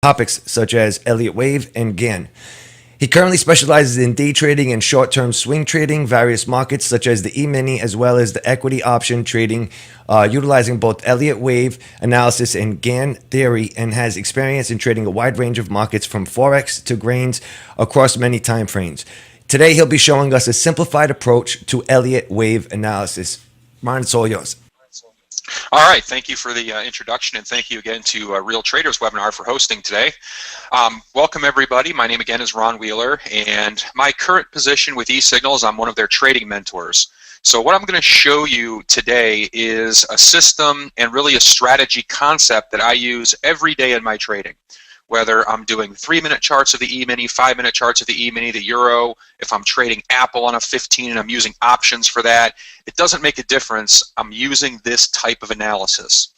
topics such as Elliott Wave and GAN. He currently specializes in day trading and short-term swing trading, various markets such as the E-mini as well as the equity option trading, utilizing both Elliott Wave analysis and GAN theory, and has experience in trading a wide range of markets from Forex to grains across many time frames. Today, he'll be showing us a simplified approach to Elliott Wave analysis. Ron, it's all yours. All right, thank you for the introduction, and thank you again to Real Traders webinar for hosting today. Welcome everybody. My name again is Ron Wheeler, and my current position with eSignal is I'm one of their trading mentors. So what I'm going to show you today is a system and really a strategy concept that I use every day in my trading. Whether I'm doing 3-minute charts of the E-mini, 5-minute charts of the E-mini, the Euro, if I'm trading Apple on a 15 and I'm using options for that, it doesn't make a difference. I'm using this type of analysis.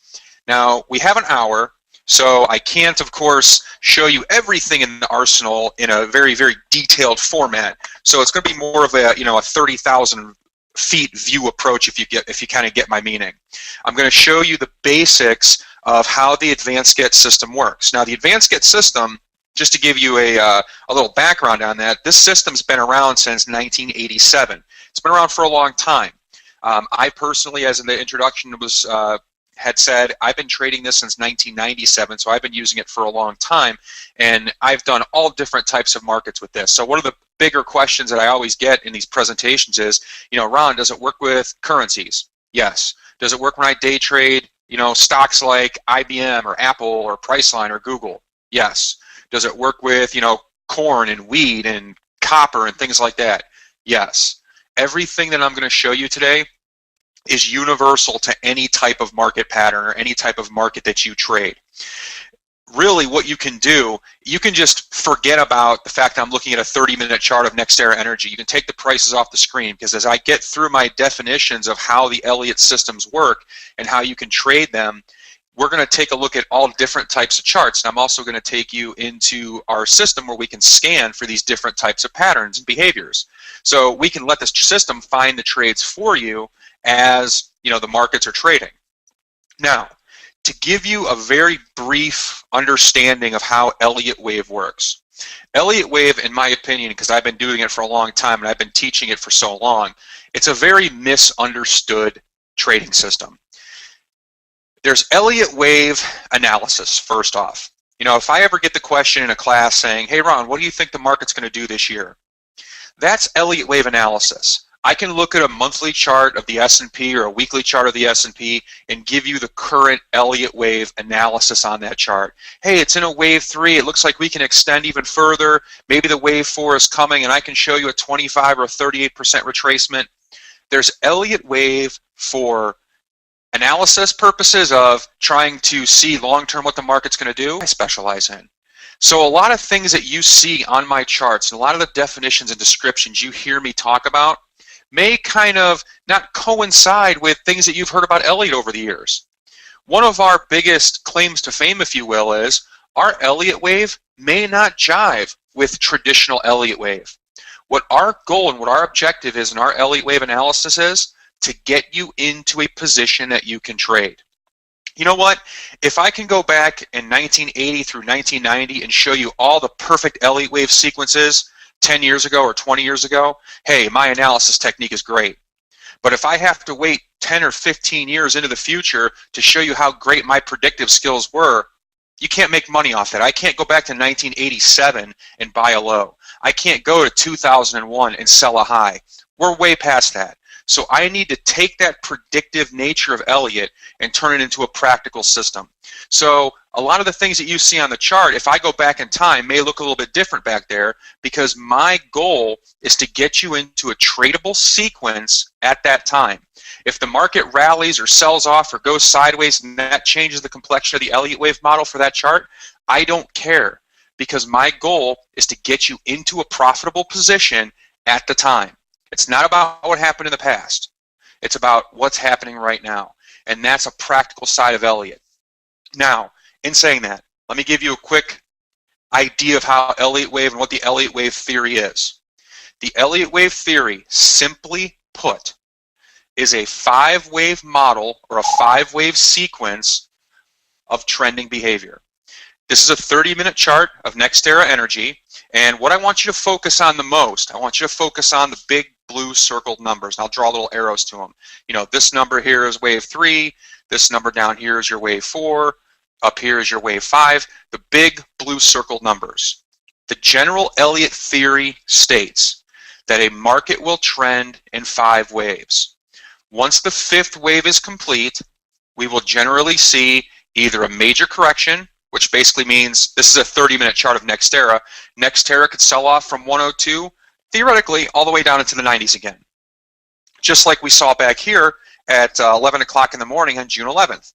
Now, we have an hour, so I can't, of course, show you everything in the arsenal in a very, very detailed format. So it's going to be more of a, a 30,000 feet view approach if you kind of get my meaning. I'm going to show you the basics of how the advanced get system works. Now, the advanced get system, just to give you a little background on that, this system's been around since 1987. It's been around for a long time. I personally, as in the introduction was had said, I've been trading this since 1997, so I've been using it for a long time, and I've done all different types of markets with this. So one of the bigger questions that I always get in these presentations is, Ron, does it work with currencies? Yes. Does it work when I day trade, stocks like IBM or Apple or Priceline or Google? Yes. Does it work with, corn and wheat and copper and things like that? Yes. Everything that I'm going to show you today is universal to any type of market pattern or any type of market that you trade. Really, what you can do, you can just forget about the fact that I'm looking at a 30-minute chart of NextEra Energy. You can take the prices off the screen, because as I get through my definitions of how the Elliott systems work and how you can trade them, we're going to take a look at all different types of charts. And I'm also going to take you into our system where we can scan for these different types of patterns and behaviors. So we can let this system find the trades for you as the markets are trading. Now, to give you a very brief understanding of how Elliott Wave works. Elliott Wave, in my opinion, because I've been doing it for a long time and I've been teaching it for so long, it's a very misunderstood trading system. There's Elliott Wave analysis, first off. If I ever get the question in a class saying, hey Ron, what do you think the market's going to do this year? That's Elliott Wave analysis. I can look at a monthly chart of the S&P or a weekly chart of the S&P and give you the current Elliott Wave analysis on that chart. Hey, it's in a wave 3. It looks like we can extend even further. Maybe the wave 4 is coming, and I can show you a 25 or a 38% retracement. There's Elliott Wave for analysis purposes of trying to see long-term what the market's going to do. I specialize in. So a lot of things that you see on my charts and a lot of the definitions and descriptions you hear me talk about may kind of not coincide with things that you've heard about Elliott over the years. One of our biggest claims to fame, if you will, is our Elliott Wave may not jive with traditional Elliott Wave. What our goal and what our objective is in our Elliott Wave analysis is to get you into a position that you can trade. You know what? If I can go back in 1980 through 1990 and show you all the perfect Elliott Wave sequences 10 years ago or 20 years ago, hey, my analysis technique is great. But if I have to wait 10 or 15 years into the future to show you how great my predictive skills were, you can't make money off that. I can't go back to 1987 and buy a low. I can't go to 2001 and sell a high. We're way past that. So I need to take that predictive nature of Elliott and turn it into a practical system. So a lot of the things that you see on the chart, if I go back in time, may look a little bit different back there, because my goal is to get you into a tradable sequence at that time. If the market rallies or sells off or goes sideways and that changes the complexion of the Elliott Wave model for that chart, I don't care, because my goal is to get you into a profitable position at the time. It's not about what happened in the past. It's about what's happening right now. And that's a practical side of Elliott. Now, in saying that, let me give you a quick idea of how Elliott Wave and what the Elliott Wave theory is. The Elliott Wave theory, simply put, is a 5-wave model or a 5-wave sequence of trending behavior. This is a 30-minute chart of NextEra Energy, and what I want you to focus on the most, I want you to focus on the big blue circled numbers. I'll draw little arrows to them. You know, this number here is wave 3, this number down here is your wave 4, up here is your wave 5, the big blue circled numbers. The general Eliot theory states that a market will trend in 5 waves. Once the 5th wave is complete, we will generally see either a major correction, which basically means this is a 30-minute chart of NextEra. NextEra could sell off from 102, theoretically, all the way down into the 90s again. Just like we saw back here at 11 o'clock in the morning on June 11th.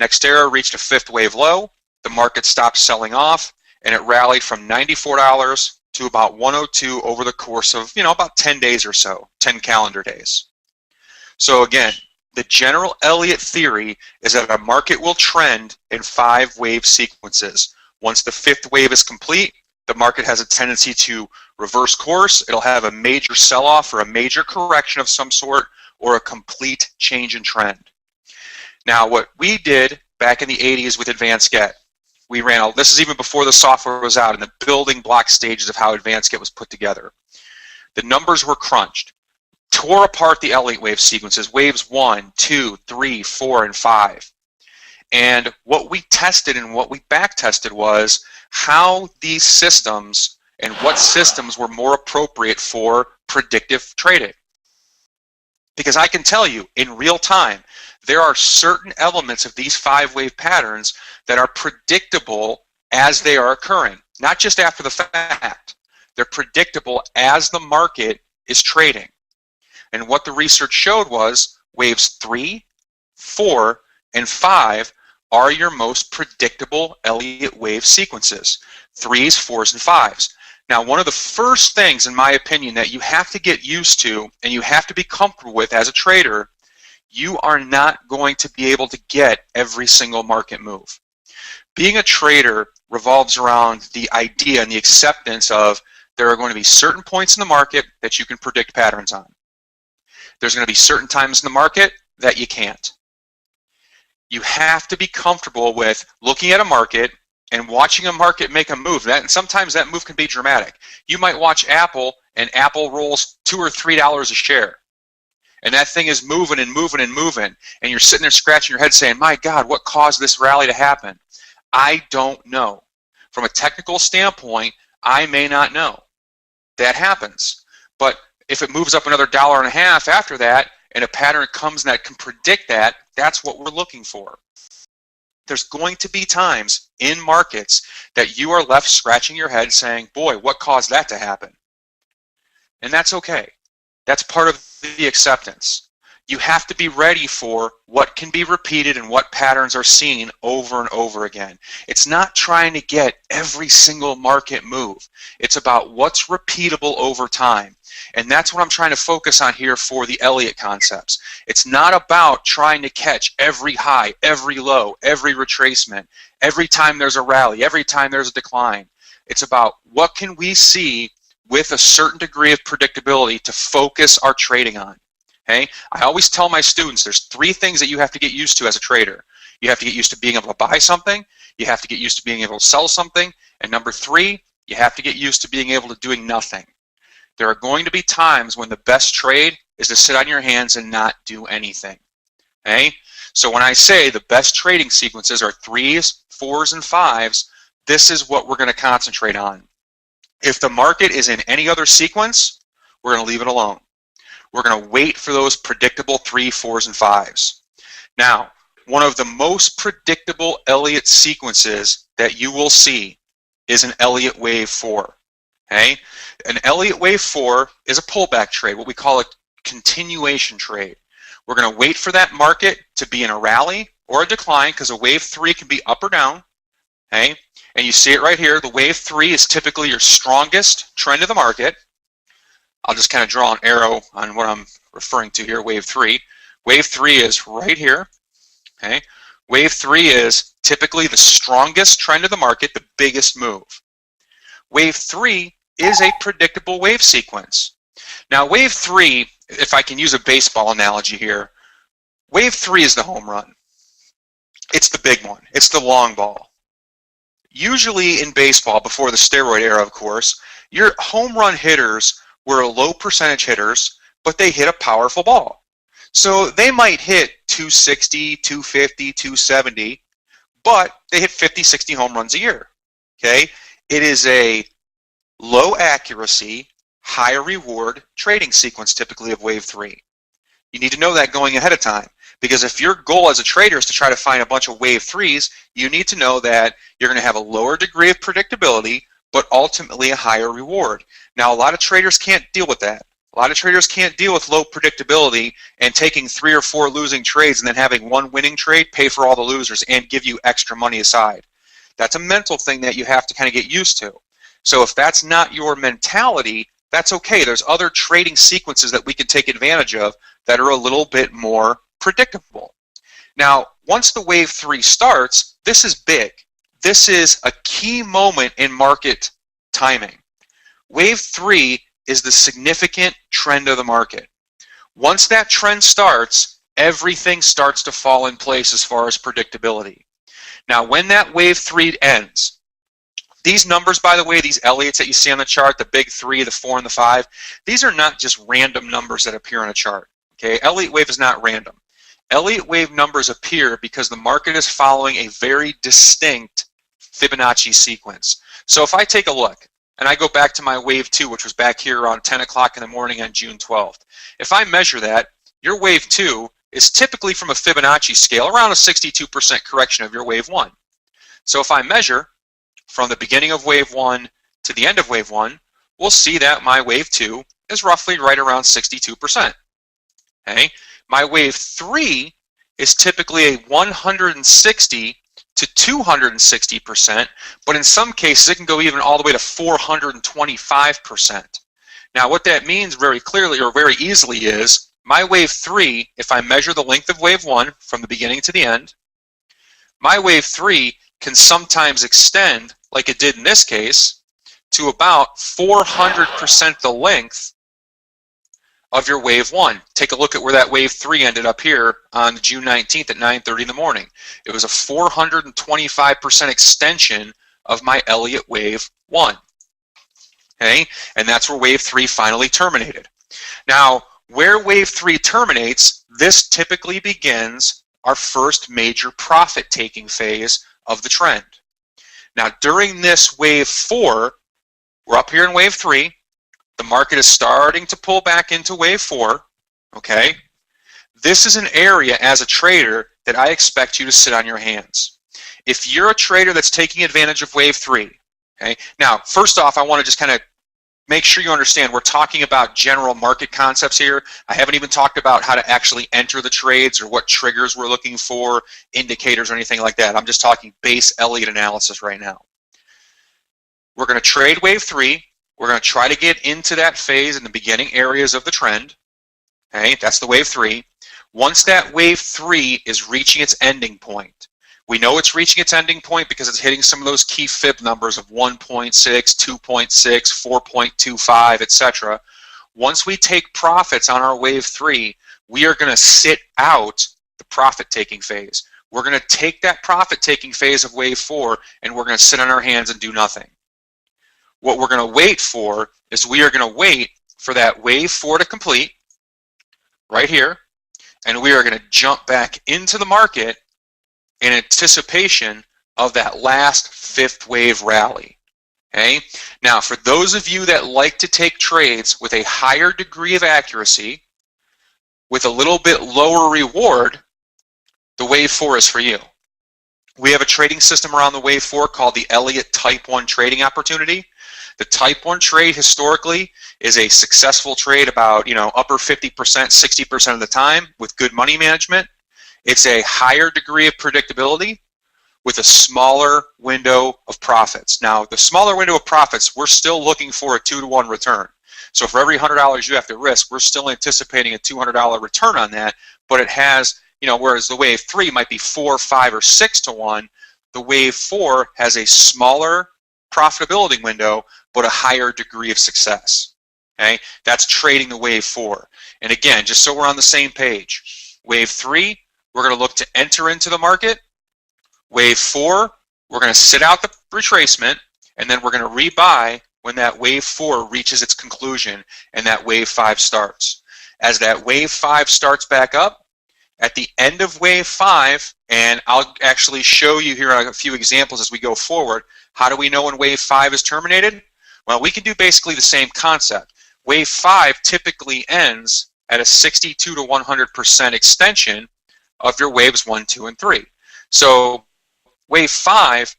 NextEra reached a 5th wave low, the market stopped selling off, and it rallied from $94 to about 102 over the course of, about 10 days or so, 10 calendar days. So again, the general Eliot theory is that a market will trend in 5 wave sequences. Once the 5th wave is complete, the market has a tendency to reverse course. It'll have a major sell-off or a major correction of some sort or a complete change in trend. Now, what we did back in the 80s with Advanced Get, we ran, this is even before the software was out, in the building block stages of how Advanced Get was put together. The numbers were crunched. Tore apart the Eliot wave sequences, waves 1, 2, 3, 4, and 5. And what we tested and what we back tested was how these systems and what systems were more appropriate for predictive trading. Because I can tell you, in real time, there are certain elements of these 5-wave patterns that are predictable as they are occurring, not just after the fact. They're predictable as the market is trading. And what the research showed was waves 3, 4, and 5 are your most predictable Eliot wave sequences. 3s, 4s, and 5s. Now, one of the first things, in my opinion, that you have to get used to and you have to be comfortable with as a trader, you are not going to be able to get every single market move. Being a trader revolves around the idea and the acceptance of there are going to be certain points in the market that you can predict patterns on. There's going to be certain times in the market that you can't. You have to be comfortable with looking at a market and watching a market make a move. And sometimes that move can be dramatic. You might watch Apple, and Apple rolls $2 or $3 a share. And that thing is moving and moving and moving. And you're sitting there scratching your head saying, my God, what caused this rally to happen? I don't know. From a technical standpoint, I may not know. That happens. But if it moves up another $1.50 after that, and a pattern comes that can predict that, that's what we're looking for. There's going to be times in markets that you are left scratching your head saying, boy, what caused that to happen? And that's okay. That's part of the acceptance. You have to be ready for what can be repeated and what patterns are seen over and over again. It's not trying to get every single market move. It's about what's repeatable over time. And that's what I'm trying to focus on here for the Eliot concepts. It's not about trying to catch every high, every low, every retracement, every time there's a rally, every time there's a decline. It's about what can we see with a certain degree of predictability to focus our trading on. Okay? I always tell my students there's 3 things that you have to get used to as a trader. You have to get used to being able to buy something, you have to get used to being able to sell something, and number 3, you have to get used to being able to doing nothing. There are going to be times when the best trade is to sit on your hands and not do anything. Okay? So when I say the best trading sequences are 3s, 4s, and 5s, this is what we're going to concentrate on. If the market is in any other sequence, we're going to leave it alone. We're going to wait for those predictable 3, 4s, and 5s. Now, one of the most predictable Eliot sequences that you will see is an Eliot wave 4. Okay? An Eliot wave 4 is a pullback trade, what we call a continuation trade. We're going to wait for that market to be in a rally or a decline, because a wave 3 can be up or down. Okay? And you see it right here. The wave 3 is typically your strongest trend of the market. I'll just kind of draw an arrow on what I'm referring to here, wave 3. Wave 3 is right here. Okay? Wave 3 is typically the strongest trend of the market, the biggest move. Wave 3 is a predictable wave sequence. Now, wave 3, if I can use a baseball analogy here, wave 3 is the home run. It's the big one. It's the long ball. Usually in baseball, before the steroid era, of course, your home run hitters were low percentage hitters, but they hit a powerful ball. So they might hit 260, 250, 270, but they hit 50, 60 home runs a year. Okay? It is a low accuracy, high reward trading sequence typically of wave 3. You need to know that going ahead of time, because if your goal as a trader is to try to find a bunch of wave 3s, you need to know that you're going to have a lower degree of predictability, but ultimately a higher reward. Now, a lot of traders can't deal with that. A lot of traders can't deal with low predictability and taking 3 or 4 losing trades and then having one winning trade pay for all the losers and give you extra money aside. That's a mental thing that you have to kind of get used to. So if that's not your mentality, that's okay. There's other trading sequences that we can take advantage of that are a little bit more predictable. Now, once the wave 3 starts, this is big. This is a key moment in market timing. Wave 3 is the significant trend of the market. Once that trend starts, everything starts to fall in place as far as predictability. Now, when that wave 3 ends, these numbers, by the way, these Eliots that you see on the chart, the big 3, the 4, and the 5, these are not just random numbers that appear on a chart. Okay, Elliott wave is not random. Elliott wave numbers appear because the market is following a very distinct Fibonacci sequence. So if I take a look, and I go back to my wave 2, which was back here around 10 o'clock in the morning on June 12th. If I measure that, your wave 2 is typically from a Fibonacci scale around a 62% correction of your wave 1. So if I measure from the beginning of wave 1 to the end of wave 1, we'll see that my wave 2 is roughly right around 62%. Okay? My wave 3 is typically a 160 to 260%, but in some cases it can go even all the way to 425%. Now what that means very clearly or very easily is my wave 3, if I measure the length of wave 1 from the beginning to the end, my wave 3 can sometimes extend, like it did in this case, to about 400% the length of your wave 1. Take a look at where that wave 3 ended up here on June 19th at 9:30 in the morning. It was a 425% extension of my Elliott wave 1. Okay? And that's where wave 3 finally terminated. Now, where wave 3 terminates, this typically begins our first major profit-taking phase of the trend. Now, during this wave 4, we're up here in wave 3. The market is starting to pull back into wave 4, okay? This is an area as a trader that I expect you to sit on your hands. If you're a trader that's taking advantage of wave 3, okay? Now, first off, I want to just kind of make sure you understand we're talking about general market concepts here. I haven't even talked about how to actually enter the trades or what triggers we're looking for, indicators or anything like that. I'm just talking base Elliott analysis right now. We're going to trade wave 3. We're going to try to get into that phase in the beginning areas of the trend. Okay, that's the wave 3. Once that wave 3 is reaching its ending point, we know it's reaching its ending point because it's hitting some of those key fib numbers of 1.6, 2.6, 4.25, etc. Once we take profits on our wave 3, we are going to sit out the profit-taking phase. We're going to take that profit-taking phase of wave 4 and we're going to sit on our hands and do nothing. What we're going to wait for is we are going to wait for that wave 4 to complete right here, and we are going to jump back into the market in anticipation of that last 5th wave rally. Okay? Now, for those of you that like to take trades with a higher degree of accuracy, with a little bit lower reward, the wave 4 is for you. We have a trading system around the wave 4 called the Eliot Type 1 trading opportunity. The Type 1 trade historically is a successful trade about, upper 50%, 60% of the time with good money management. It's a higher degree of predictability with a smaller window of profits. Now, the smaller window of profits, we're still looking for a 2-to-1 return. So for every $100 you have to risk, we're still anticipating a $200 return on that, but it has, whereas the wave 3 might be 4, 5, or 6 to 1, the wave 4 has a smaller profitability window, but a higher degree of success. Okay, that's trading the wave 4. And again, just so we're on the same page, wave 3, we're going to look to enter into the market. Wave 4, we're going to sit out the retracement, and then we're going to rebuy when that wave 4 reaches its conclusion and that wave 5 starts. As that wave 5 starts back up, at the end of wave 5, and I'll actually show you here a few examples as we go forward, how do we know when wave 5 is terminated? Well, we can do basically the same concept. Wave 5 typically ends at a 62 to 100% extension of your waves 1, 2, and 3. So wave 5,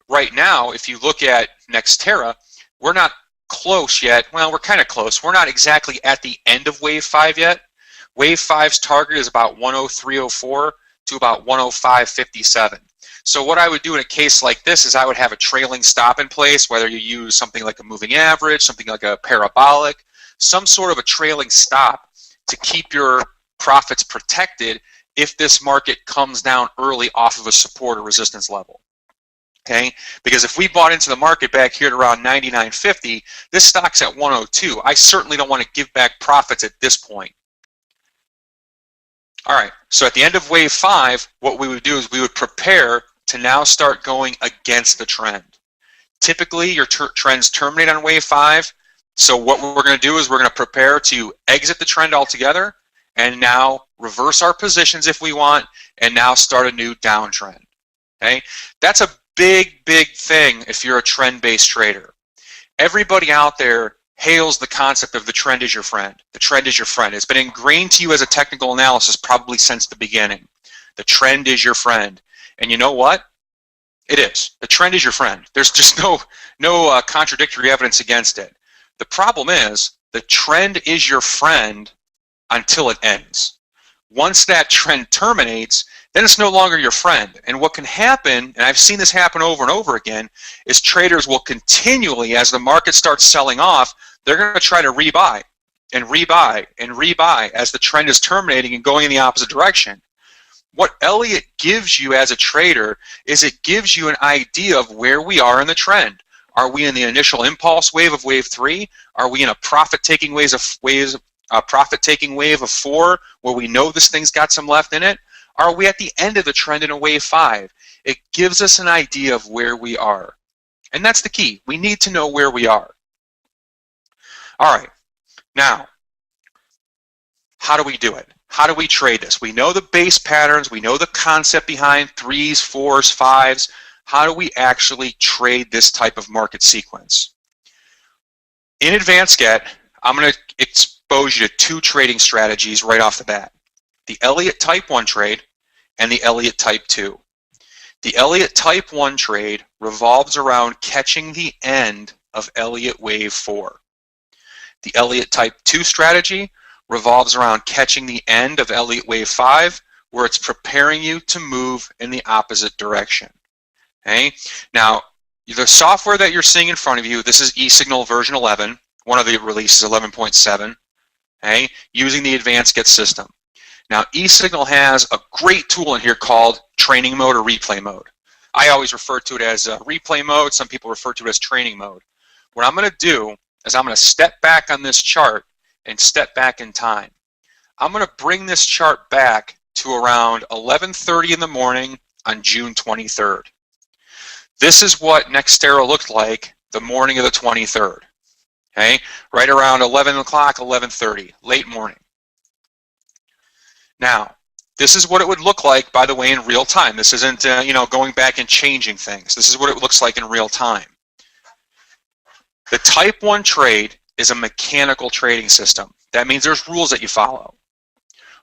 right now, if you look at Nextera, we're not close yet. Well, we're kind of close. We're not exactly at the end of wave 5 yet. Wave 5's target is about 103.04 to about 105.57. So what I would do in a case like this is I would have a trailing stop in place, whether you use something like a moving average, something like a parabolic, some sort of a trailing stop to keep your profits protected if this market comes down early off of a support or resistance level. Okay, because if we bought into the market back here at around 99.50, this stock's at 102. I certainly don't want to give back profits at this point. All right, so at the end of wave 5, what we would do is we would prepare to now start going against the trend. Typically, your trends terminate on wave 5, so what we're going to do is we're going to prepare to exit the trend altogether and now reverse our positions if we want and now start a new downtrend. Okay, that's a big thing if you're a trend-based trader. Everybody out there hails the concept of the trend is your friend. The trend is your friend. It's been ingrained to you as a technical analysis probably since the beginning. The trend is your friend. And you know what? It is. The trend is your friend. There's just no contradictory evidence against it. The problem is the trend is your friend until it ends. Once that trend terminates, then it's no longer your friend. And what can happen, and I've seen this happen over and over again, is traders will continually, as the market starts selling off, they're going to try to rebuy and rebuy and rebuy as the trend is terminating and going in the opposite direction. What Eliot gives you as a trader is it gives you an idea of where we are in the trend. Are we in the initial impulse wave of wave 3? Are we in a profit-taking wave of 4 where we know this thing's got some left in it? Are we at the end of the trend in a wave 5? It gives us an idea of where we are. And that's the key. We need to know where we are. All right. Now, how do we do it? How do we trade this? We know the base patterns. We know the concept behind 3s, 4s, 5s. How do we actually trade this type of market sequence? In Advanced Get, I'm going to expose you to 2 trading strategies right off the bat. The Eliot Type 1 trade and the Eliot Type 2. The Eliot Type 1 trade revolves around catching the end of Eliot Wave 4. The Eliot Type 2 strategy revolves around catching the end of Eliot Wave 5, where it's preparing you to move in the opposite direction. Okay? Now, the software that you're seeing in front of you, this is eSignal version 11. One of the releases, 11.7, okay, using the Advanced Get system. Now, eSignal has a great tool in here called training mode or replay mode. I always refer to it as replay mode. Some people refer to it as training mode. What I'm going to do is I'm going to step back on this chart and step back in time. I'm going to bring this chart back to around 11:30 in the morning on June 23rd. This is what Nextera looked like the morning of the 23rd. Okay, right around 11 o'clock, 11:30, late morning. Now, this is what it would look like, by the way, in real time. This isn't, going back and changing things. This is what it looks like in real time. The Type 1 trade is a mechanical trading system. That means there's rules that you follow.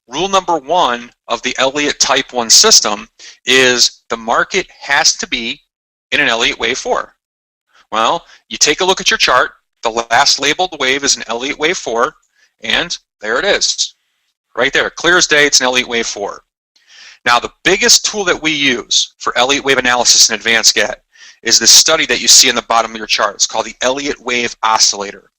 Rule number 1 of the Eliot Type 1 system is the market has to be in an Eliot Wave 4. Well, you take a look at your chart. The last labeled wave is an Eliot Wave 4, and there it is. Right there, clear as day, it's an Eliot Wave 4. Now, the biggest tool that we use for Eliot Wave analysis in Advanced Get is this study that you see in the bottom of your chart. It's called the Eliot Wave Oscillator.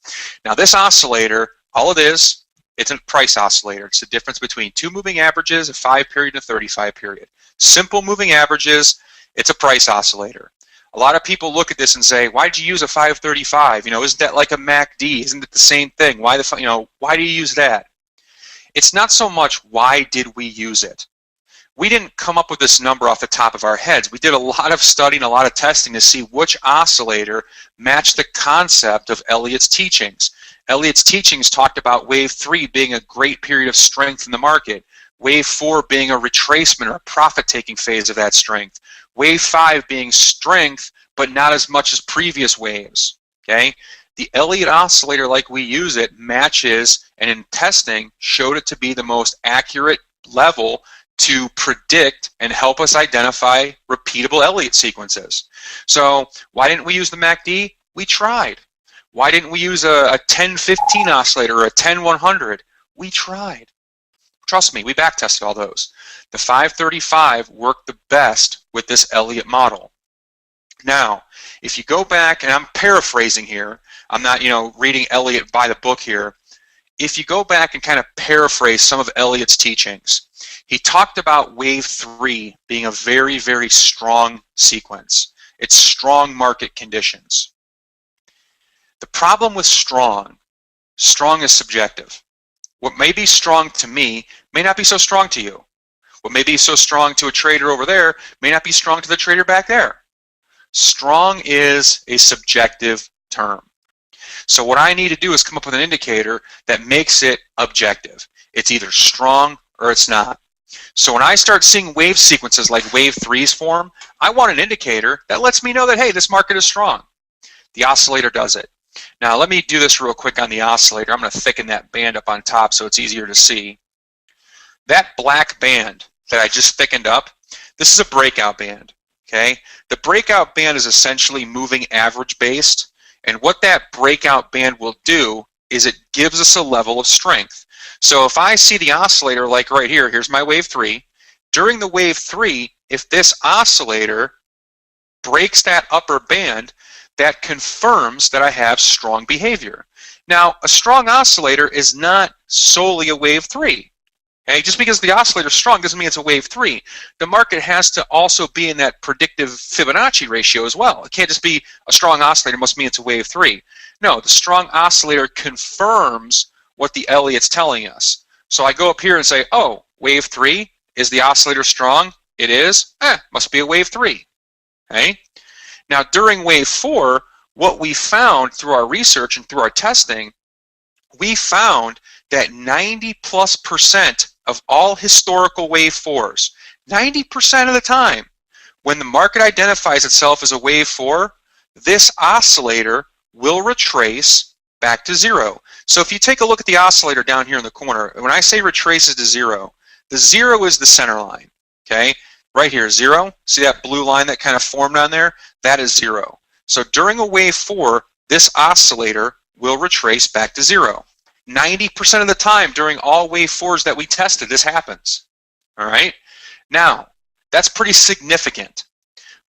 Now, this oscillator, all it is, it's a price oscillator. It's the difference between 2 moving averages, a 5-period, and a 35-period. Simple moving averages, it's a price oscillator. A lot of people look at this and say, why did you use a 535? Isn't that like a MACD? Isn't it the same thing? Why do you use that? It's not so much why did we use it. we didn't come up with this number off the top of our heads. We did a lot of studying, a lot of testing to see which oscillator matched the concept of Eliot's teachings. Eliot's teachings talked about wave 3 being a great period of strength in the market, wave 4 being a retracement or a profit-taking phase of that strength, wave 5 being strength but not as much as previous waves. Okay? The Eliot oscillator, like we use it, matches, and in testing showed it to be the most accurate level to predict and help us identify repeatable Eliot sequences. So why didn't we use the MACD? We tried. Why didn't we use a 10-15 oscillator or a 10-100? We tried. Trust me, we backtested all those. The 535 worked the best with this Eliot model. Now, if you go back, and I'm paraphrasing here, I'm not, reading Eliot by the book here. If you go back and kind of paraphrase some of Eliot's teachings, he talked about wave 3 being a very, very strong sequence. It's strong market conditions. The problem with strong is subjective. What may be strong to me may not be so strong to you. What may be so strong to a trader over there may not be strong to the trader back there. Strong is a subjective term. So what I need to do is come up with an indicator that makes it objective. It's either strong or it's not. So when I start seeing wave sequences like wave 3's form, I want an indicator that lets me know that, hey, this market is strong. The oscillator does it. Now let me do this real quick on the oscillator. I'm going to thicken that band up on top so it's easier to see. That black band that I just thickened up, this is a breakout band. Okay? The breakout band is essentially moving average based, and what that breakout band will do is it gives us a level of strength. So if I see the oscillator like right here, here's my wave 3. During the wave 3, if this oscillator breaks that upper band, that confirms that I have strong behavior. Now, a strong oscillator is not solely a wave 3. Okay? Just because the oscillator is strong doesn't mean it's a wave 3. The market has to also be in that predictive Fibonacci ratio as well. It can't just be a strong oscillator must mean it's a wave 3. No, the strong oscillator confirms what the Eliot's telling us. So I go up here and say, oh, wave 3, is the oscillator strong? It is. Must be a wave 3. Okay? Now, during wave 4, what we found through our research and through our testing, we found that 90+% of all historical wave 4s, 90% of the time, when the market identifies itself as a wave 4, this oscillator will retrace back to 0. So if you take a look at the oscillator down here in the corner, when I say retraces to 0, the 0 is the center line. Okay? Right here, 0. See that blue line that kind of formed on there? That is 0. So during a wave 4, this oscillator will retrace back to 0. 90% of the time during all wave 4s that we tested, this happens. All right? Now, that's pretty significant.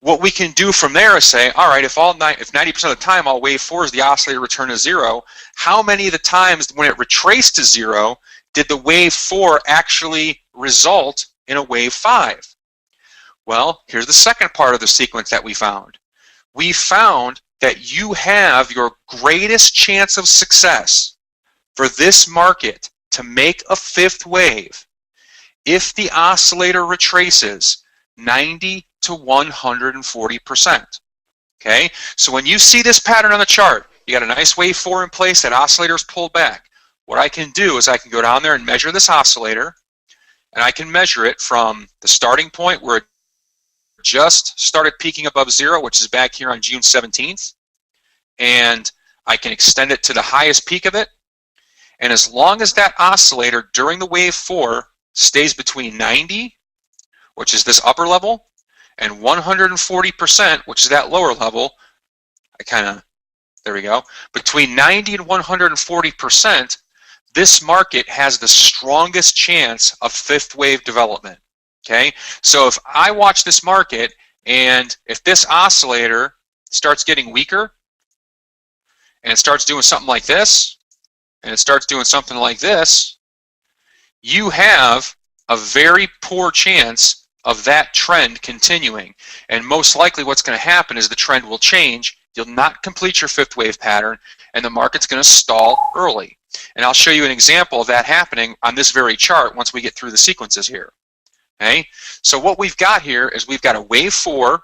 What we can do from there is say, all right, if 90% of the time all wave 4s, the oscillator return to 0, how many of the times when it retraced to 0 did the wave 4 actually result in a wave 5? Well, here's the second part of the sequence that we found. We found that you have your greatest chance of success for this market to make a fifth wave if the oscillator retraces 90 to 140%. Okay? So when you see this pattern on the chart, you got a nice wave 4 in place, that oscillator's pulled back. What I can do is I can go down there and measure this oscillator, and I can measure it from the starting point where it just started peaking above 0, which is back here on June 17th, and I can extend it to the highest peak of it. And as long as that oscillator during the wave 4 stays between 90, which is this upper level, and 140%, which is that lower level, there we go, between 90 and 140%, this market has the strongest chance of fifth wave development. Okay, so if I watch this market and if this oscillator starts getting weaker and it starts doing something like this and it starts doing something like this, you have a very poor chance of that trend continuing. And most likely what's going to happen is the trend will change. You'll not complete your fifth wave pattern and the market's going to stall early. And I'll show you an example of that happening on this very chart once we get through the sequences here. Okay, so what we've got here is we've got a wave 4.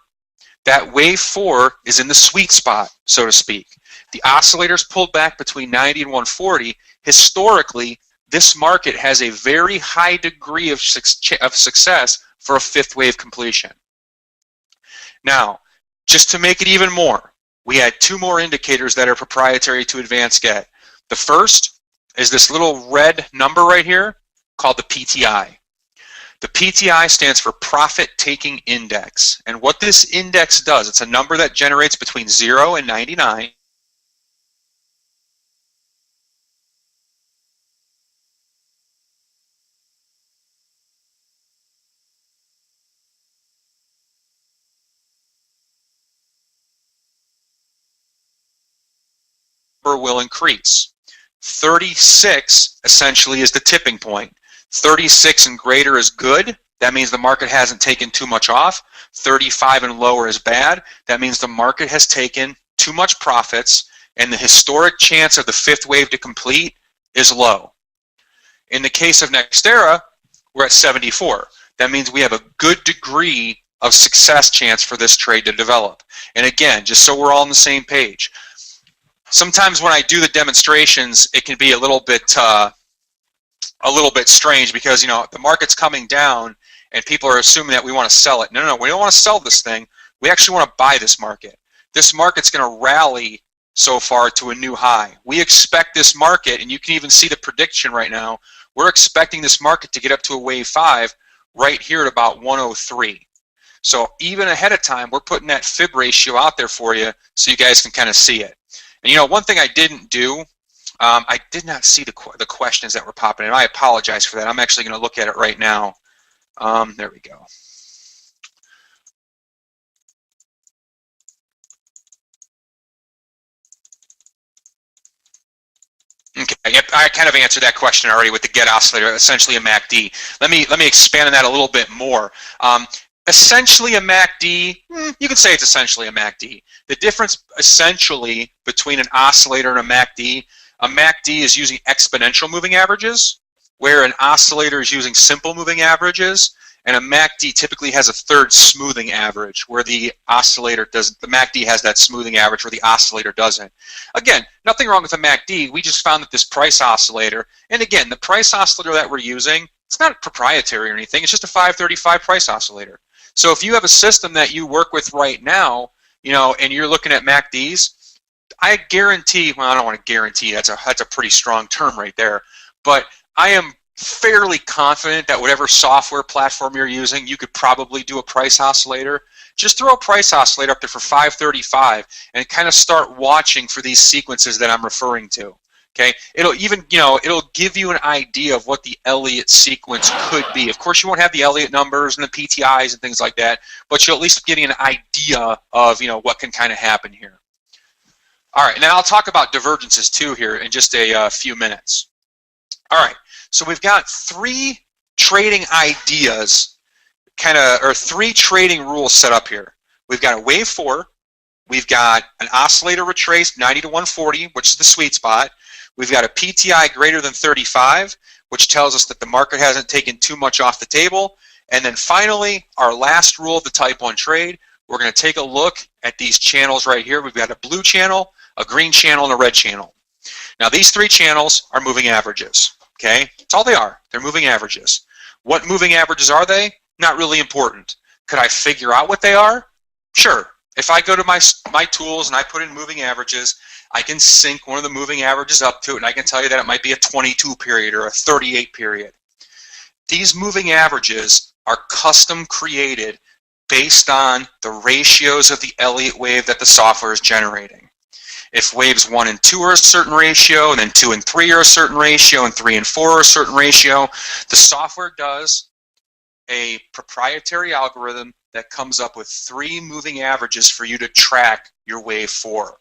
That wave 4 is in the sweet spot, so to speak. The oscillator's pulled back between 90 and 140. Historically, this market has a very high degree of success for a fifth wave completion. Now, just to make it even more, we had 2 more indicators that are proprietary to Advanced Get. The first is this little red number right here called the PTI. The PTI stands for Profit Taking Index. And what this index does, it's a number that generates between 0 and 99. Will increase. 36 essentially is the tipping point. 36 and greater is good. That means the market hasn't taken too much off. 35 and lower is bad. That means the market has taken too much profits, and the historic chance of the fifth wave to complete is low. In the case of NextEra, we're at 74. That means we have a good degree of success chance for this trade to develop. And again, just so we're all on the same page, sometimes when I do the demonstrations, it can be a little bit strange because, you know, the market's coming down and people are assuming that we want to sell it. No, we don't want to sell this thing. We actually want to buy this market. This market's going to rally so far to a new high. We expect this market, and you can even see the prediction right now, we're expecting this market to get up to a wave 5 right here at about 103. So even ahead of time, we're putting that fib ratio out there for you so you guys can kind of see it. And you know, one thing I didn't do, I did not see the questions that were popping in. I apologize for that. I'm actually going to look at it right now. There we go. Okay, I kind of answered that question already with the get oscillator, essentially a MACD. Let me expand on that a little bit more. Essentially a MACD, you can say it's essentially a MACD. The difference essentially between an oscillator and a MACD is using exponential moving averages, where an oscillator is using simple moving averages, and a MACD typically has a third smoothing average, where the oscillator doesn't. The MACD has that smoothing average where the oscillator doesn't. Again, nothing wrong with a MACD. We just found that this price oscillator, and again, the price oscillator that we're using, it's not proprietary or anything. It's just a 535 price oscillator. So if you have a system that you work with right now, you know, and you're looking at MACDs, I guarantee, well, I don't want to guarantee, that's a pretty strong term right there, but I am fairly confident that whatever software platform you're using, you could probably do a price oscillator. Just throw a price oscillator up there for 535 and kind of start watching for these sequences that I'm referring to. Okay, it'll even, you know, it'll give you an idea of what the Eliot sequence could be. Of course, you won't have the Eliot numbers and the PTIs and things like that, but you'll at least get an idea of, you know, what can kind of happen here. All right, now I'll talk about divergences too here in just a few minutes. All right, so we've got 3 trading ideas, or 3 trading rules set up here. We've got a wave 4, we've got an oscillator retraced 90 to 140, which is the sweet spot. We've got a PTI greater than 35, which tells us that the market hasn't taken too much off the table. And then finally, our last rule of the type 1 trade, we're going to take a look at these channels right here. We've got a blue channel, a green channel, and a red channel. Now, these 3 channels are moving averages. Okay, that's all they are. They're moving averages. What moving averages are they? Not really important. Could I figure out what they are? Sure. If I go to my tools and I put in moving averages, I can sync one of the moving averages up to it, and I can tell you that it might be a 22 period or a 38 period. These moving averages are custom created based on the ratios of the Eliot wave that the software is generating. If waves 1 and 2 are a certain ratio, and then 2 and 3 are a certain ratio, and 3 and 4 are a certain ratio, the software does a proprietary algorithm that comes up with 3 moving averages for you to track your wave 4.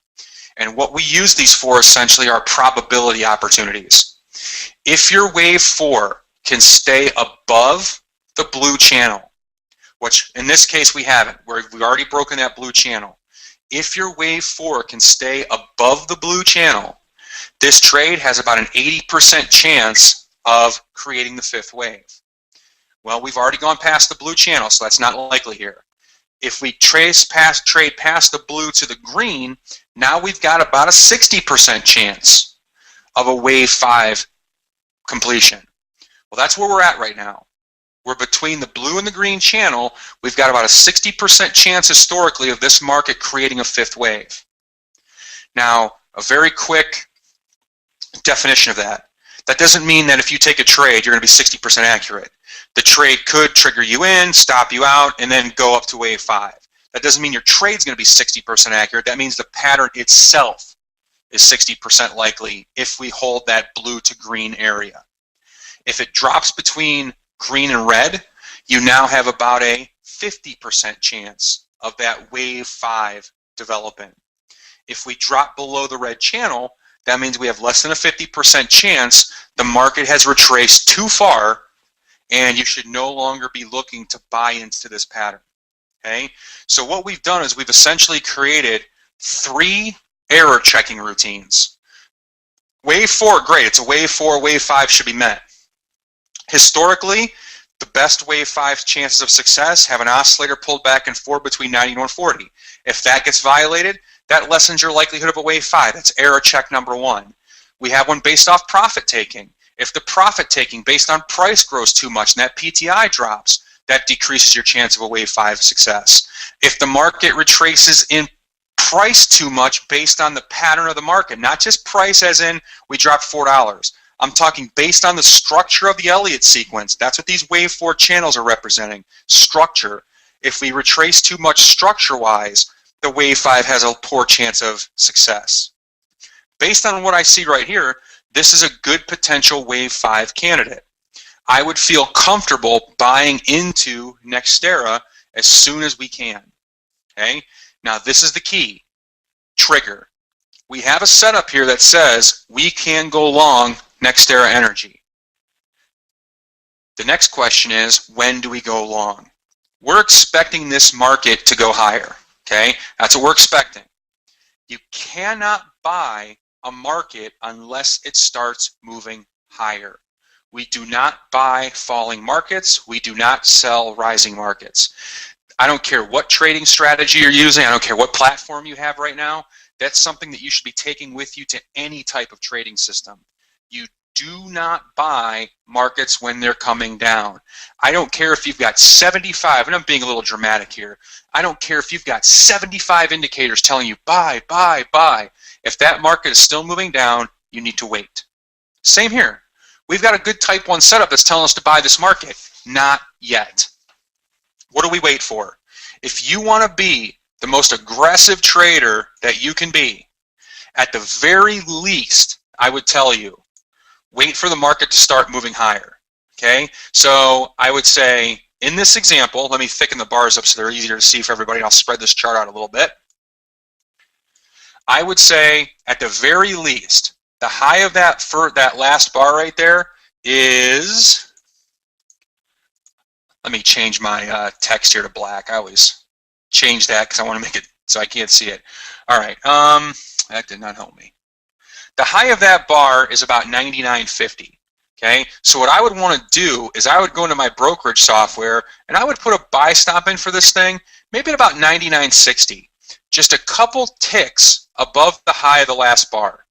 And what we use these for essentially are probability opportunities. If your wave 4 can stay above the blue channel, which in this case we haven't, we've already broken that blue channel. If your wave 4 can stay above the blue channel, this trade has about an 80% chance of creating the fifth wave. Well, we've already gone past the blue channel, so that's not likely here. If we trade past the blue to the green, now we've got about a 60% chance of a wave 5 completion. Well, that's where we're at right now. We're between the blue and the green channel. We've got about a 60% chance historically of this market creating a 5th wave. Now, a very quick definition of that. That doesn't mean that if you take a trade, you're going to be 60% accurate. The trade could trigger you in, stop you out, and then go up to wave 5. That doesn't mean your trade's going to be 60% accurate. That means the pattern itself is 60% likely if we hold that blue to green area. If it drops between green and red, you now have about a 50% chance of that wave 5 developing. If we drop below the red channel, that means we have less than a 50% chance the market has retraced too far, and you should no longer be looking to buy into this pattern. Okay? So what we've done is we've essentially created 3 error checking routines. Wave 4, great. It's a wave 4, wave 5 should be met. Historically, the best wave 5 chances of success have an oscillator pulled back and forth between 90 and 140. If that gets violated, that lessens your likelihood of a wave 5. That's error check number 1. We have one based off profit taking. If the profit taking based on price grows too much and that PTI drops, that decreases your chance of a wave 5 success. If the market retraces in price too much based on the pattern of the market, not just price as in we dropped $4. I'm talking based on the structure of the Eliot sequence. That's what these wave 4 channels are representing, structure. If we retrace too much structure-wise, the wave 5 has a poor chance of success. Based on what I see right here, this is a good potential wave 5 candidate. I would feel comfortable buying into Nextera as soon as we can. Okay? Now this is the key. Trigger. We have a setup here that says we can go long Nextera Energy. The next question is, when do we go long? We're expecting this market to go higher. Okay? That's what we're expecting. You cannot buy a market unless it starts moving higher. We do not buy falling markets. We do not sell rising markets. I don't care what trading strategy you're using. I don't care what platform you have right now. That's something that you should be taking with you to any type of trading system. You do not buy markets when they're coming down. I don't care if you've got 75, and I'm being a little dramatic here. I don't care if you've got 75 indicators telling you buy, buy, buy. If that market is still moving down, you need to wait. Same here. We've got a good type 1 setup that's telling us to buy this market. Not yet. What do we wait for? If you want to be the most aggressive trader that you can be, at the very least, I would tell you, wait for the market to start moving higher. Okay? So I would say, in this example, let me thicken the bars up so they're easier to see for everybody, and I'll spread this chart out a little bit. I would say, at the very least, the high of that last bar right there is, let me change my text here to black. I always change that because I want to make it so I can't see it. All right, that did not help me. The high of that bar is about 99.50. Okay, so what I would want to do is I would go into my brokerage software and I would put a buy stop in for this thing, maybe at about 99.60, just a couple ticks above the high of the last bar.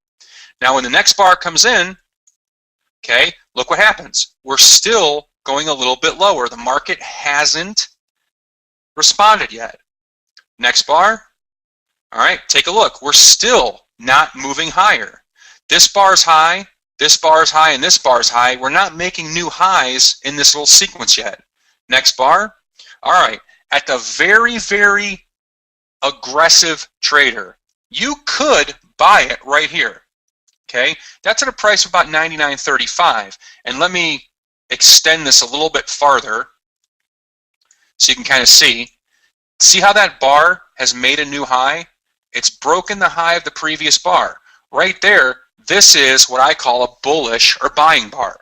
Now when the next bar comes in, okay, look what happens. We're still going a little bit lower. The market hasn't responded yet. Next bar, all right, take a look. We're still not moving higher. This bar's high, this bar's high, and this bar's high. We're not making new highs in this little sequence yet. Next bar, all right, at the very, very aggressive trader, you could buy it right here. Okay, that's at a price of about 99.35. And let me extend this a little bit farther so you can kind of see. See how that bar has made a new high? It's broken the high of the previous bar. Right there, this is what I call a bullish or buying bar.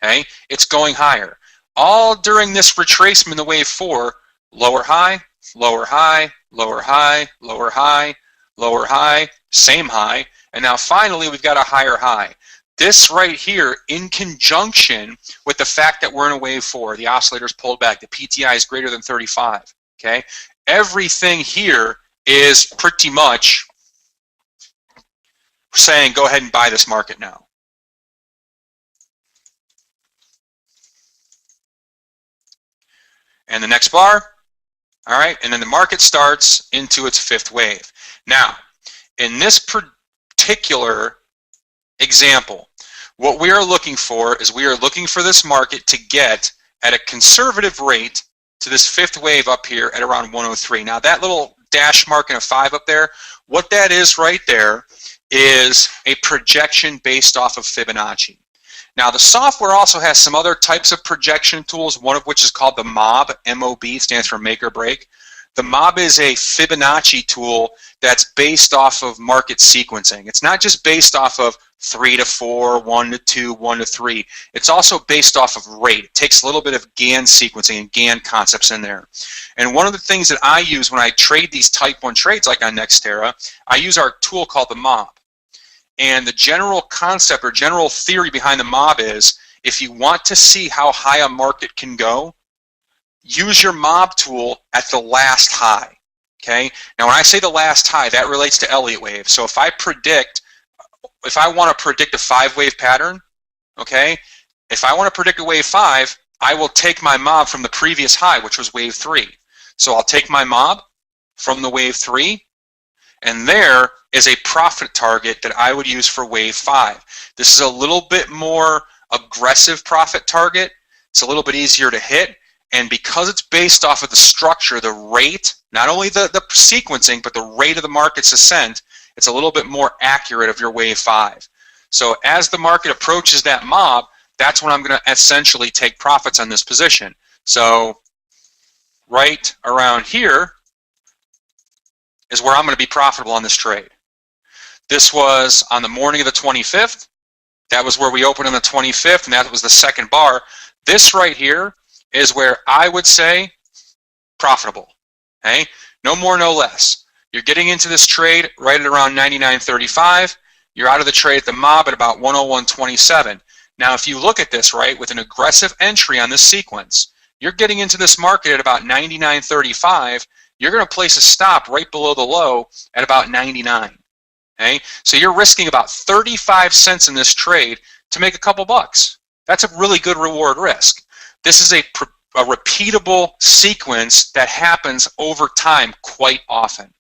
Okay, it's going higher. All during this retracement in the wave 4, lower high, lower high, lower high, lower high, lower high, same high, and now finally we've got a higher high. This right here, in conjunction with the fact that we're in a wave 4, the oscillator's pulled back, the PTI is greater than 35, okay? Everything here is pretty much saying go ahead and buy this market now. And the next bar, all right, and then the market starts into its 5th wave. Now, in this particular example, what we are looking for is we are looking for this market to get at a conservative rate to this 5th wave up here at around 103. Now, that little dash mark and a 5 up there, what that is right there is a projection based off of Fibonacci. Now, the software also has some other types of projection tools, one of which is called the MOB. M-O-B stands for make or break. The MOB is a Fibonacci tool that's based off of market sequencing. It's not just based off of 3 to 4, 1 to 2, 1 to 3. It's also based off of rate. It takes a little bit of Gann sequencing and Gann concepts in there. And one of the things that I use when I trade these type 1 trades like on Nextera, I use our tool called the MOB. And the general concept or general theory behind the MOB is if you want to see how high a market can go, use your MOB tool at the last high. Okay? Now, when I say the last high, that relates to Eliot wave. So if I want to predict a 5-wave pattern, okay, if I want to predict a wave 5, I will take my MOB from the previous high, which was wave 3. So I'll take my MOB from the wave 3, and there is a profit target that I would use for wave 5. This is a little bit more aggressive profit target. It's a little bit easier to hit. And because it's based off of the structure, the rate, not only the sequencing, but the rate of the market's ascent, it's a little bit more accurate of your wave 5. So as the market approaches that MOB, that's when I'm going to essentially take profits on this position. So right around here is where I'm going to be profitable on this trade. This was on the morning of the 25th. That was where we opened on the 25th, and that was the second bar. This right here is where I would say profitable. Okay? No more, no less. You're getting into this trade right at around 99.35. You're out of the trade at the MOB at about 101.27. Now, if you look at this, right, with an aggressive entry on this sequence, you're getting into this market at about 99.35. You're going to place a stop right below the low at about 99. Okay? So you're risking about 35 cents in this trade to make a couple bucks. That's a really good reward risk. This is a repeatable sequence that happens over time quite often.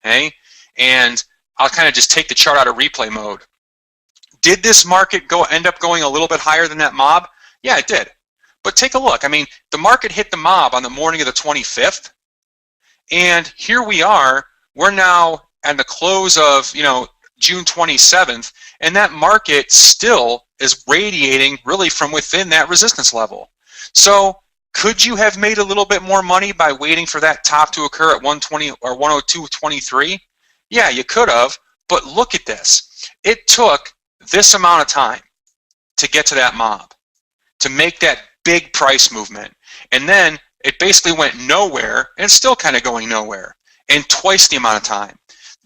Okay? And I'll kind of just take the chart out of replay mode. Did this market end up going a little bit higher than that MOB? Yeah, it did. But take a look. I mean, the market hit the MOB on the morning of the 25th. And here we are. We're now at the close of, June 27th, and that market still is radiating really from within that resistance level. So could you have made a little bit more money by waiting for that top to occur at 120 or 102.23? Yeah, you could have, but look at this. It took this amount of time to get to that MOB, to make that big price movement. And then it basically went nowhere, and it's still kind of going nowhere, in twice the amount of time.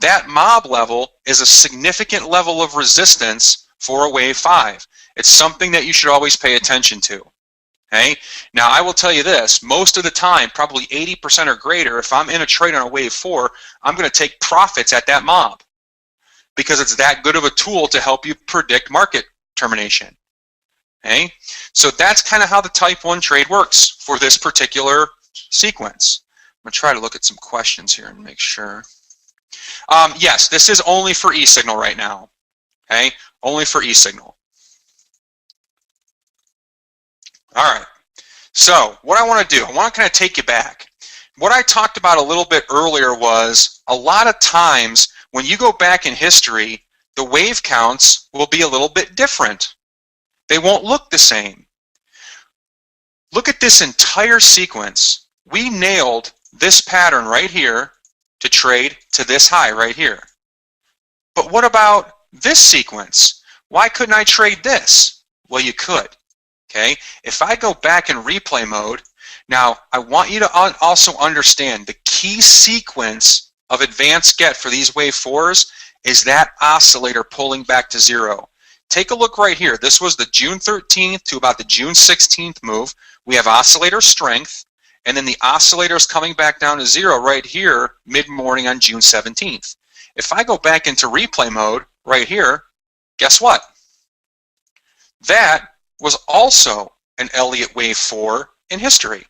That MOB level is a significant level of resistance for a wave 5. It's something that you should always pay attention to. Okay? Now, I will tell you this, most of the time, probably 80% or greater, if I'm in a trade on a wave 4, I'm going to take profits at that MOB because it's that good of a tool to help you predict market termination. Okay? So that's kind of how the type 1 trade works for this particular sequence. I'm going to try to look at some questions here and make sure. Yes, this is only for eSignal right now. Okay? Only for eSignal. All right. So what I want to do, I want to kind of take you back. What I talked about a little bit earlier was a lot of times when you go back in history, the wave counts will be a little bit different. They won't look the same. Look at this entire sequence. We nailed this pattern right here to trade to this high right here. But what about this sequence? Why couldn't I trade this? Well, you could. Okay? If I go back in replay mode, now I want you to also understand the key sequence of advanced get for these wave 4s is that oscillator pulling back to 0. take a look right here. This was the June 13th to about the June 16th move. We have oscillator strength, and then the oscillator is coming back down to zero right here mid-morning on June 17th. If I go back into replay mode right here, guess what? That was also an Eliot Wave 4 in history.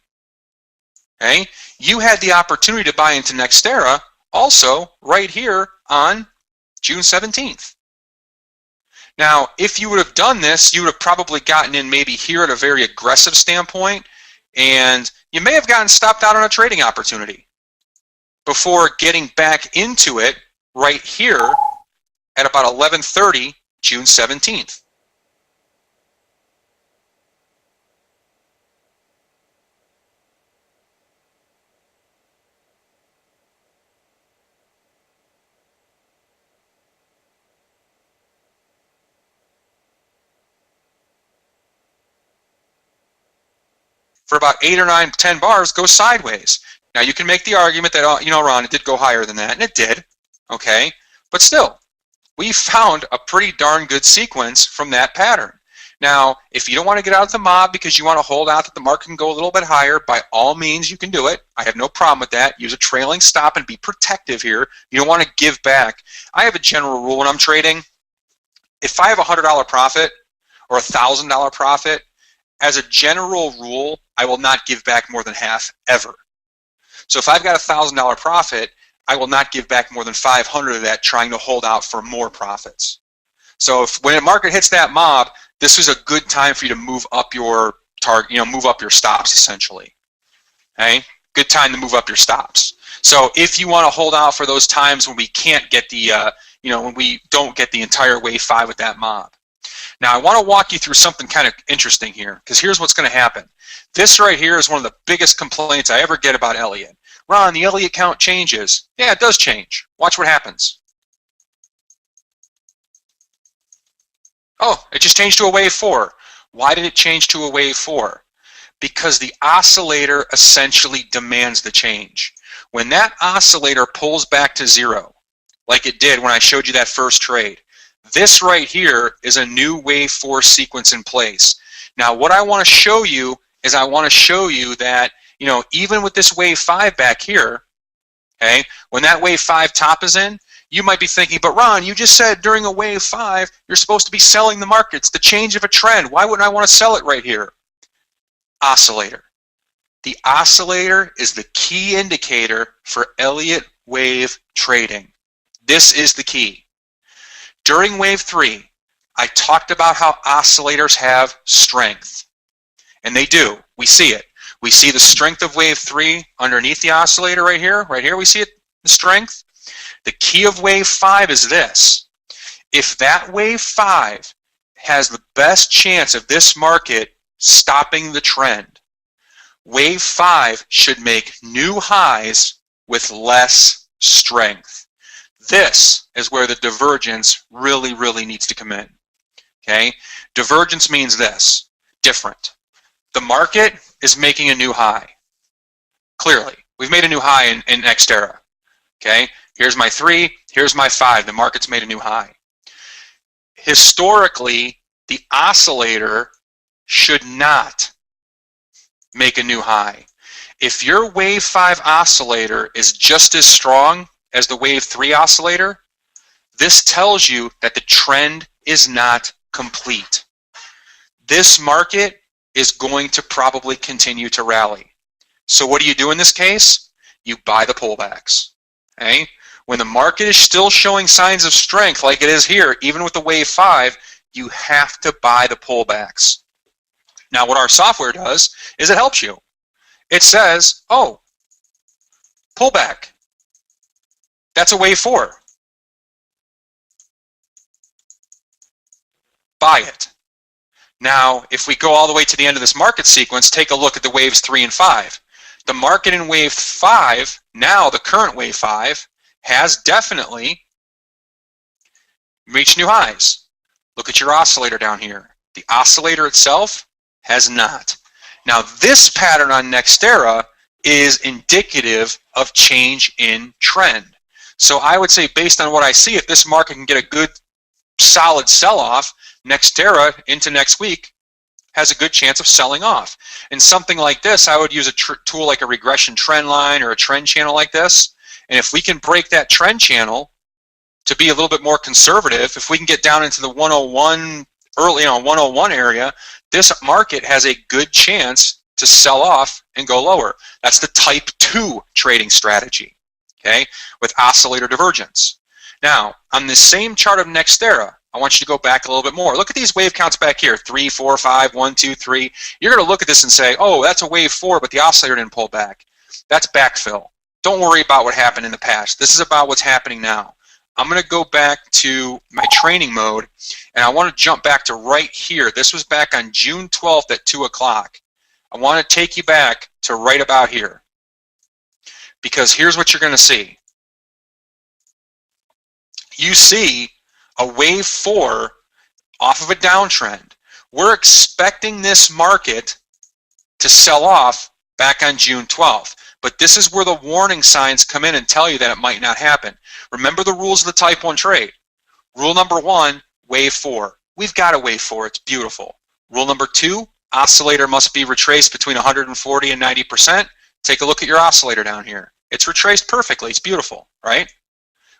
Okay? You had the opportunity to buy into NextEra also right here on June 17th. Now, if you would have done this, you would have probably gotten in maybe here at a very aggressive standpoint, and you may have gotten stopped out on a trading opportunity before getting back into it right here at about 11:30 June 17th. For about 8 or 9, 10 bars, goes sideways. Now you can make the argument that, you know, Ron, it did go higher than that, and it did, okay? But still, we found a pretty darn good sequence from that pattern. Now, if you don't want to get out of the mob because you want to hold out that the market can go a little bit higher, by all means you can do it. I have no problem with that. Use a trailing stop and be protective here. You don't want to give back. I have a general rule when I'm trading. If I have a $100 profit or a $1,000 profit, as a general rule, I will not give back more than half, ever. So if I've got a $1,000 profit, I will not give back more than 500 of that, trying to hold out for more profits. So when the market hits that mob, this is a good time for you to move up your target, move up your stops, essentially. Okay? Good time to move up your stops. So if you want to hold out for those times when we can't get the, when we don't get the entire wave 5 with that mob. Now, I want to walk you through something kind of interesting here, because here's what's going to happen. This right here is one of the biggest complaints I ever get about Eliot. Ron, the Eliot count changes. Yeah, it does change. Watch what happens. Oh, it just changed to a wave 4. Why did it change to a wave 4? Because the oscillator essentially demands the change. When that oscillator pulls back to zero, like it did when I showed you that first trade, this right here is a new wave 4 sequence in place. Now, what I want to show you is I want to show you that, even with this wave 5 back here, okay, when that wave 5 top is in, you might be thinking, but Ron, you just said during a wave 5, you're supposed to be selling the markets, the change of a trend. Why wouldn't I want to sell it right here? Oscillator. The oscillator is the key indicator for Eliot wave trading. This is the key. During wave 3, I talked about how oscillators have strength. And they do. We see it. We see the strength of wave 3 underneath the oscillator right here. Right here we see it, the strength. The key of wave 5 is this. If that wave 5 has the best chance of this market stopping the trend, wave 5 should make new highs with less strength. This is where the divergence really, really needs to come in. Okay? Divergence means this, different. The market is making a new high. Clearly, we've made a new high in NextEra. Okay? Here's my 3, here's my 5. The market's made a new high. Historically, the oscillator should not make a new high. If your wave 5 oscillator is just as strong as the wave 3 oscillator, this tells you that the trend is not complete. This market is going to probably continue to rally. So what do you do in this case? You buy the pullbacks. Okay? When the market is still showing signs of strength like it is here, even with the wave 5, you have to buy the pullbacks. Now what our software does is it helps you. It says, oh, pullback. That's a wave 4. Buy it. Now, if we go all the way to the end of this market sequence, take a look at the waves 3 and 5. The market in wave 5, now the current wave 5, has definitely reached new highs. Look at your oscillator down here. The oscillator itself has not. Now, this pattern on NextEra is indicative of change in trend. So I would say, based on what I see, if this market can get a good solid sell-off, Nextera into next week has a good chance of selling off. And something like this, I would use a tool like a regression trend line or a trend channel like this. And if we can break that trend channel to be a little bit more conservative, if we can get down into the 101, early 101 area, this market has a good chance to sell off and go lower. That's the type 2 trading strategy, okay, with oscillator divergence. Now, on the same chart of Nextera, I want you to go back a little bit more. Look at these wave counts back here, 3, 4, 5, 1, 2, 3. You're going to look at this and say, oh, that's a wave 4, but the oscillator didn't pull back. That's backfill. Don't worry about what happened in the past. This is about what's happening now. I'm going to go back to my training mode, and I want to jump back to right here. This was back on June 12th at 2 o'clock. I want to take you back to right about here, because here's what you're going to see. You see a wave 4 off of a downtrend. We're expecting this market to sell off back on June 12th. But this is where the warning signs come in and tell you that it might not happen. Remember the rules of the type 1 trade. Rule number 1, wave 4. We've got a wave 4. It's beautiful. Rule number 2, oscillator must be retraced between 140 and 90%. Take a look at your oscillator down here. It's retraced perfectly. It's beautiful, right?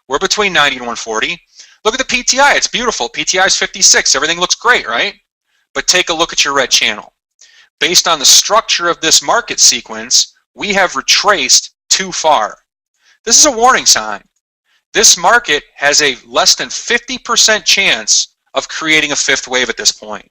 We're between 90 and 140. Look at the PTI. It's beautiful. PTI is 56. Everything looks great, right? But take a look at your red channel. Based on the structure of this market sequence, we have retraced too far. This is a warning sign. This market has a less than 50% chance of creating a 5th wave at this point.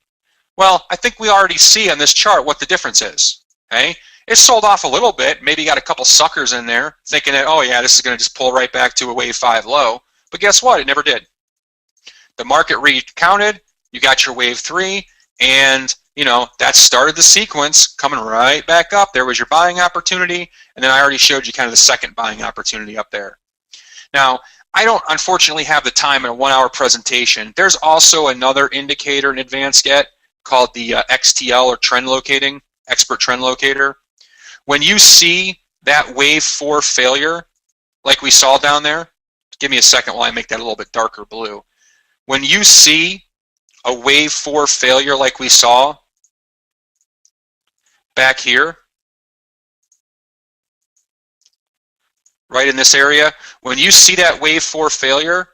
Well, I think we already see on this chart what the difference is. Okay? It sold off a little bit, maybe got a couple suckers in there thinking that, oh yeah, this is going to just pull right back to a wave 5 low. But guess what? It never did. The market recounted, you got your wave 3, and you know, that started the sequence coming right back up. There was your buying opportunity, and then I already showed you kind of the second buying opportunity up there. Now, I don't unfortunately have the time in a 1-hour presentation. There's also another indicator in Advanced Get called the XTL, or trend locating, expert trend locator. When you see that wave 4 failure, like we saw down there, give me a second while I make that a little bit darker blue. When you see a wave 4 failure like we saw back here, right in this area, when you see that wave 4 failure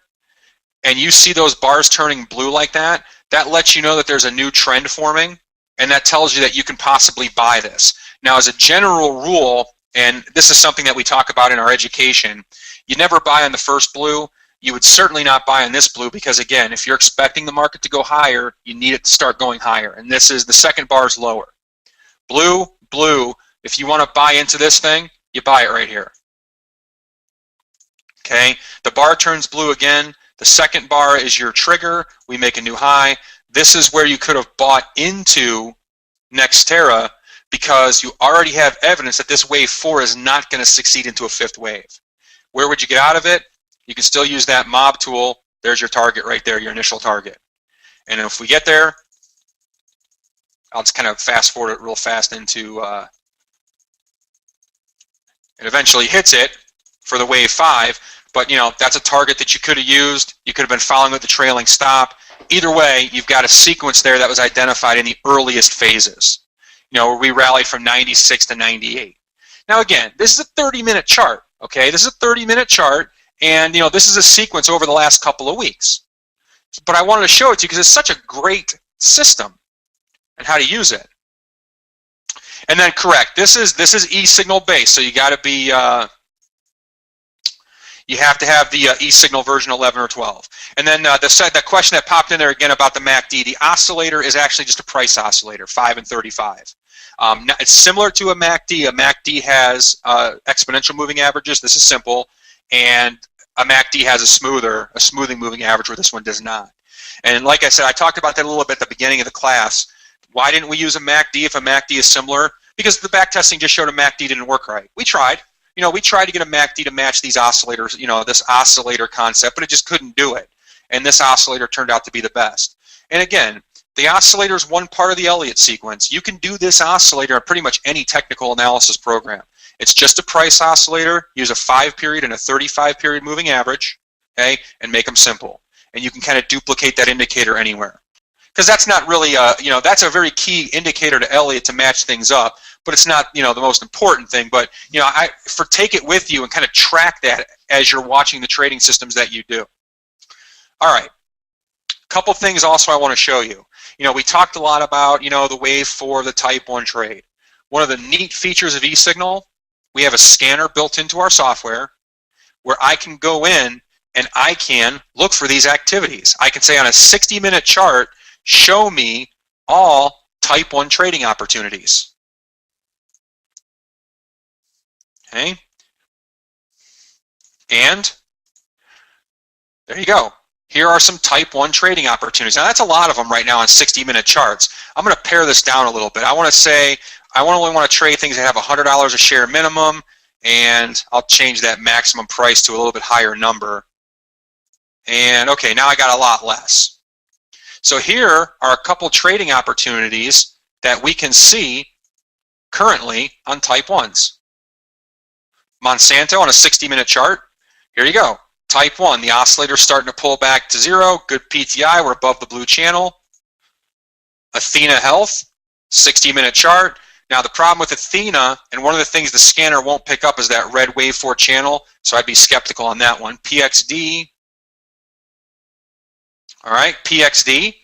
and you see those bars turning blue like that, that lets you know that there's a new trend forming, and that tells you that you can possibly buy this. Now, as a general rule, and this is something that we talk about in our education, you never buy on the first blue. You would certainly not buy on this blue, because again, if you're expecting the market to go higher, you need it to start going higher, and this is the second bar is lower. Blue, blue, if you want to buy into this thing, you buy it right here. Okay, the bar turns blue again. The second bar is your trigger. We make a new high. This is where you could have bought into Nextera, because you already have evidence that this wave 4 is not going to succeed into a 5th wave. Where would you get out of it? You can still use that mob tool. There's your target right there, your initial target. And if we get there, I'll just kind of fast forward it real fast into, it eventually hits it for the wave 5, but you know, that's a target that you could have used. You could have been following with the trailing stop. Either way, you've got a sequence there that was identified in the earliest phases, you know, where we rallied from 96 to 98. Now again, this is a 30-minute chart, okay? This is a 30-minute chart, and you know, this is a sequence over the last couple of weeks. But I wanted to show it to you because it's such a great system and how to use it. And then correct, this is e-signal based, so you got to be you have to have the e-signal version 11 or 12. And then the question that popped in there again about the MACD, the oscillator is actually just a price oscillator, 5 and 35. Now, it's similar to a MACD. A MACD has exponential moving averages. This is simple. And a MACD has a smoothing moving average, where this one does not. And like I said, I talked about that a little bit at the beginning of the class. Why didn't we use a MACD if a MACD is similar? Because the back testing just showed a MACD didn't work right. We tried. You know, we tried to get a MACD to match these oscillators, you know, this oscillator concept, but it just couldn't do it. And this oscillator turned out to be the best. And again, the oscillator is one part of the Eliot sequence. You can do this oscillator in pretty much any technical analysis program. It's just a price oscillator. Use a 5-period and a 35-period moving average, okay, and make them simple. and you can kind of duplicate that indicator anywhere. Because that's not really, that's a very key indicator to Eliot to match things up, but it's not, the most important thing. But, take it with you and kind of track that as you're watching the trading systems that you do. All right. A couple things also I want to show you. We talked a lot about, the wave 4 of the type 1 trade. One of the neat features of eSignal, we have a scanner built into our software where I can go in and I can look for these activities. I can say on a 60-minute chart, show me all type 1 trading opportunities. Okay. And there you go. Here are some type 1 trading opportunities. Now that's a lot of them right now on 60-minute charts. I'm going to pare this down a little bit. I want to say I only want to trade things that have $100 a share minimum, and I'll change that maximum price to a little bit higher number. And okay, now I got a lot less. So here are a couple trading opportunities that we can see currently on type 1s. Monsanto on a 60-minute chart. Here you go. Type 1, the oscillator's starting to pull back to 0. Good PTI, we're above the blue channel. Athena Health, 60-minute chart. Now the problem with Athena, and one of the things the scanner won't pick up is that red wave 4 channel, so I'd be skeptical on that one. PXD. All right, PXD.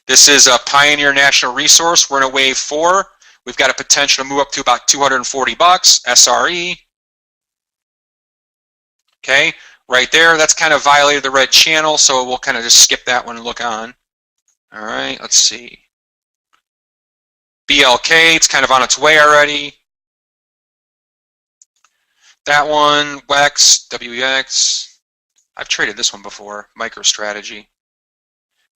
This is a Pioneer National Resource. We're in a wave 4. We've got a potential to move up to about 240 bucks. SRE. Okay, right there, that's kind of violated the red channel, so we'll kind of just skip that one and look on. All right, let's see. BLK, it's kind of on its way already. That one, WEX, WEX. I've traded this one before, MicroStrategy.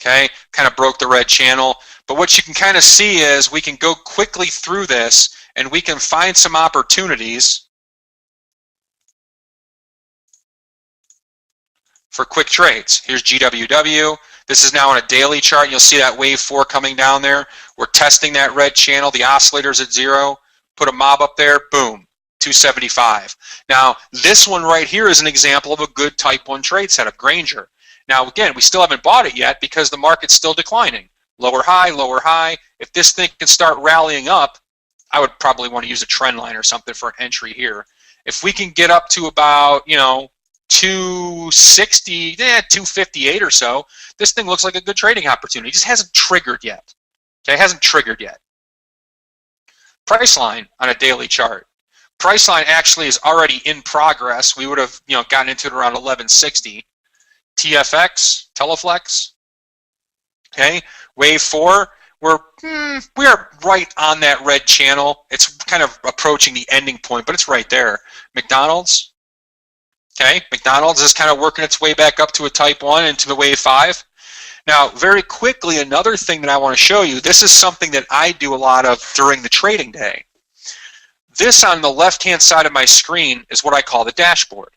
Okay, kind of broke the red channel. But what you can kind of see is we can go quickly through this and we can find some opportunities for quick trades. Here's GWW. This is now on a daily chart. You'll see that wave 4 coming down there. We're testing that red channel. The oscillator's at 0. Put a mob up there. Boom. 275. Now, this one right here is an example of a good type 1 trade setup, Granger. Now, again, we still haven't bought it yet because the market's still declining. Lower high, lower high. If this thing can start rallying up, I would probably want to use a trend line or something for an entry here. If we can get up to about, 260, 258 or so, this thing looks like a good trading opportunity. It just hasn't triggered yet. Okay, it hasn't triggered yet. Price line on a daily chart. Price line actually is already in progress. We would have, gotten into it around 1160. TFX, Teleflex. Okay, wave 4. We are right on that red channel. It's kind of approaching the ending point, but it's right there. McDonald's. Okay, McDonald's is kind of working its way back up to a type 1 into the wave 5. Now, very quickly, another thing that I want to show you, this is something that I do a lot of during the trading day. This on the left-hand side of my screen is what I call the dashboard.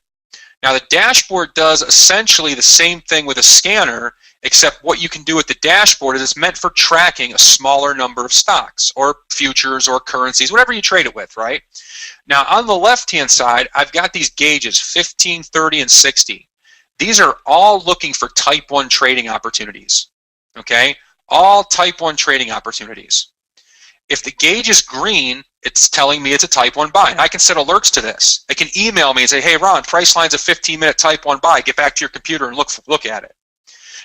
Now, the dashboard does essentially the same thing with a scanner, except what you can do with the dashboard is it's meant for tracking a smaller number of stocks or futures or currencies, whatever you trade it with, right? Now, on the left-hand side, I've got these gauges, 15, 30, and 60. These are all looking for type 1 trading opportunities, okay? All type 1 trading opportunities. If the gauge is green, it's telling me it's a type 1 buy. And I can set alerts to this. It can email me and say, hey, Ron, price line's a 15-minute type 1 buy. Get back to your computer and look at it.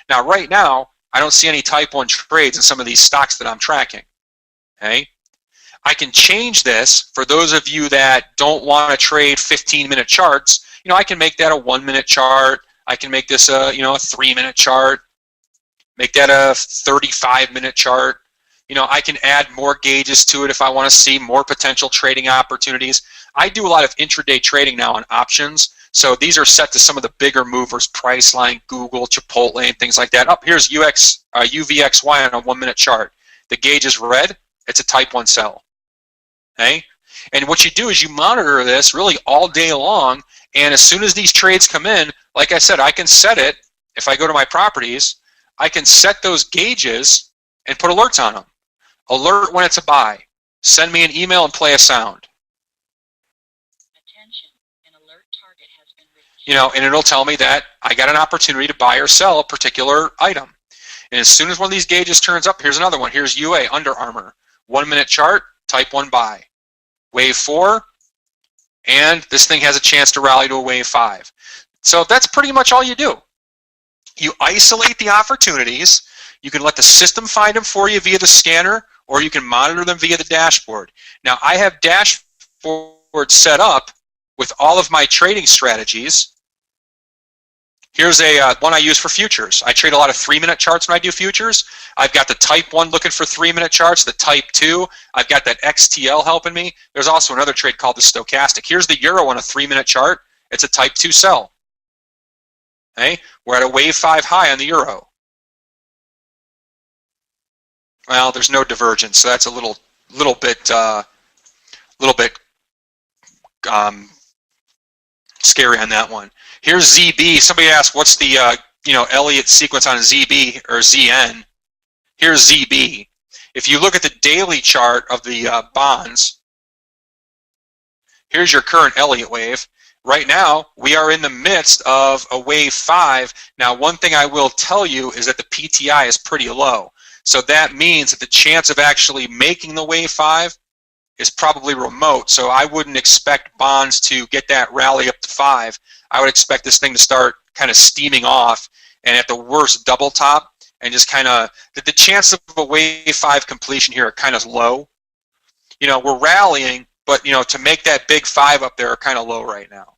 Now, right now, I don't see any type 1 trades in some of these stocks that I'm tracking, okay? I can change this for those of you that don't want to trade 15-minute charts. I can make that a 1-minute chart. I can make this a 3-minute chart. Make that a 35-minute chart. I can add more gauges to it if I want to see more potential trading opportunities. I do a lot of intraday trading now on options. So these are set to some of the bigger movers, Priceline, Google, Chipotle, and things like that. Up here's UVXY on a 1-minute chart. The gauge is red. It's a type 1 sell. Okay? And what you do is you monitor this really all day long, and as soon as these trades come in, like I said, I can set it. If I go to my properties, I can set those gauges and put alerts on them. Alert when it's a buy. Send me an email and play a sound. Attention, an alert target has been reached. and it'll tell me that I got an opportunity to buy or sell a particular item. And as soon as one of these gauges turns up, here's another one. Here's UA, Under Armour. 1 minute chart, type 1 buy. Wave 4, and this thing has a chance to rally to a wave 5. So that's pretty much all you do. You isolate the opportunities. You can let the system find them for you via the scanner, or you can monitor them via the dashboard. Now, I have dashboard set up with all of my trading strategies. Here's a one I use for futures. I trade a lot of 3-minute charts when I do futures. I've got the type 1 looking for 3-minute charts, the type 2. I've got that XTL helping me. There's also another trade called the stochastic. Here's the euro on a 3-minute chart. It's a type 2 sell. Okay? We're at a wave 5 high on the euro. Well, there's no divergence, so that's a little bit scary on that one. Here's ZB. Somebody asked, what's the Eliot sequence on ZB or ZN? Here's ZB. If you look at the daily chart of the bonds, here's your current Eliot wave. Right now, we are in the midst of a wave 5. Now, one thing I will tell you is that the PTI is pretty low. So that means that the chance of actually making the wave 5 is probably remote. So I wouldn't expect bonds to get that rally up to 5. I would expect this thing to start kind of steaming off, and at the worst double top, and just kind of the chance of a wave 5 completion here are kind of low. We're rallying, but to make that big 5 up there are kind of low right now.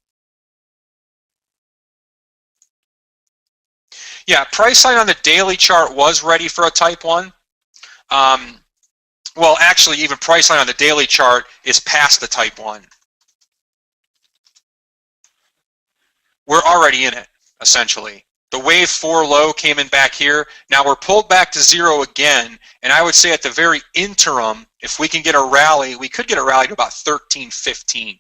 Yeah, price line on the daily chart was ready for a type 1. Well, actually, even price line on the daily chart is past the type 1. We're already in it, essentially. The wave 4 low came in back here. Now we're pulled back to 0 again, and I would say at the very interim, if we can get a rally, we could get a rally to about 13.15.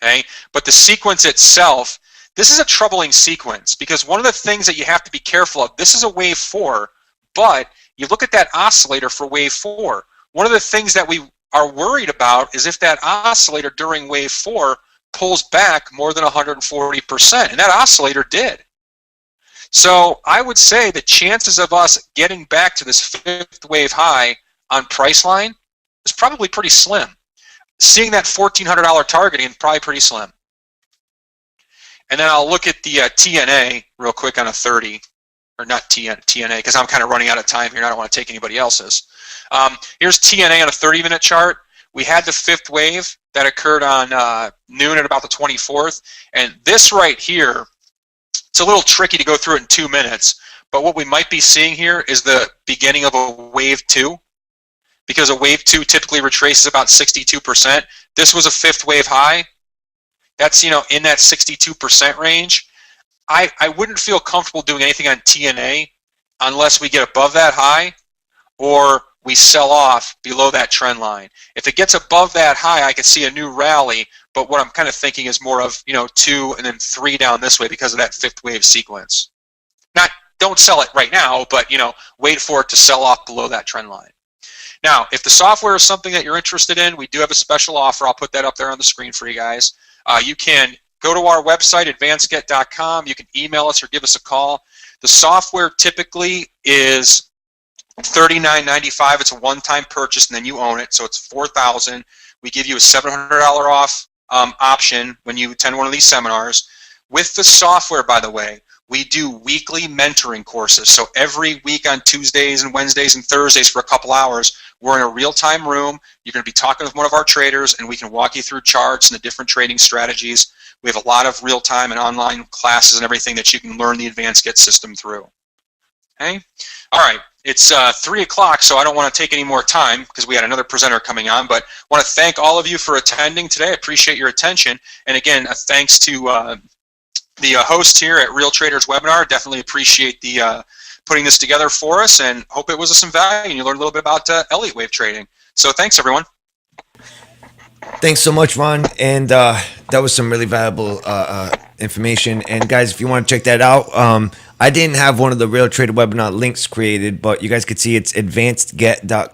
Okay? But the sequence itself, this is a troubling sequence, because one of the things that you have to be careful of, this is a wave 4, but you look at that oscillator for wave 4. One of the things that we are worried about is if that oscillator during wave 4 pulls back more than 140%, and that oscillator did. So I would say the chances of us getting back to this 5th wave high on price line is probably pretty slim. Seeing that $1,400 targeting is probably pretty slim. And then I'll look at the TNA real quick on a 30, or not TNA, because I'm kind of running out of time here and I don't want to take anybody else's. Here's TNA on a 30-minute chart. We had the 5th wave that occurred on noon at about the 24th. And this right here, it's a little tricky to go through it in 2 minutes, but what we might be seeing here is the beginning of a wave 2, because a wave 2 typically retraces about 62%. This was a 5th wave high. That's, in that 62% range. I wouldn't feel comfortable doing anything on TNA unless we get above that high or we sell off below that trend line. If it gets above that high, I could see a new rally, but what I'm kind of thinking is more of, 2 and then 3 down this way because of that 5th wave sequence. Don't sell it right now, but, wait for it to sell off below that trend line. Now, if the software is something that you're interested in, we do have a special offer. I'll put that up there on the screen for you guys. You can go to our website, advancedget.com. You can email us or give us a call. The software typically is $39.95. It's a one-time purchase, and then you own it, so it's $4,000. We give you a $700 off option when you attend one of these seminars. With the software, by the way, we do weekly mentoring courses. So every week on Tuesdays and Wednesdays and Thursdays for a couple hours, we're in a real-time room. You're going to be talking with one of our traders, and we can walk you through charts and the different trading strategies. We have a lot of real-time and online classes and everything that you can learn the Advanced Get system through. Okay? All right. It's 3 o'clock, so I don't want to take any more time because we had another presenter coming on, but I want to thank all of you for attending today. I appreciate your attention. And again, thanks to the host here at Real Traders Webinar. Definitely appreciate the putting this together for us, and hope it was of some value and you learned a little bit about Elliott wave trading. So thanks, everyone. Thanks so much, Ron. And that was some really valuable information. And guys, if you want to check that out, I didn't have one of the Real Trader webinar links created, but you guys could see it's advancedget.com.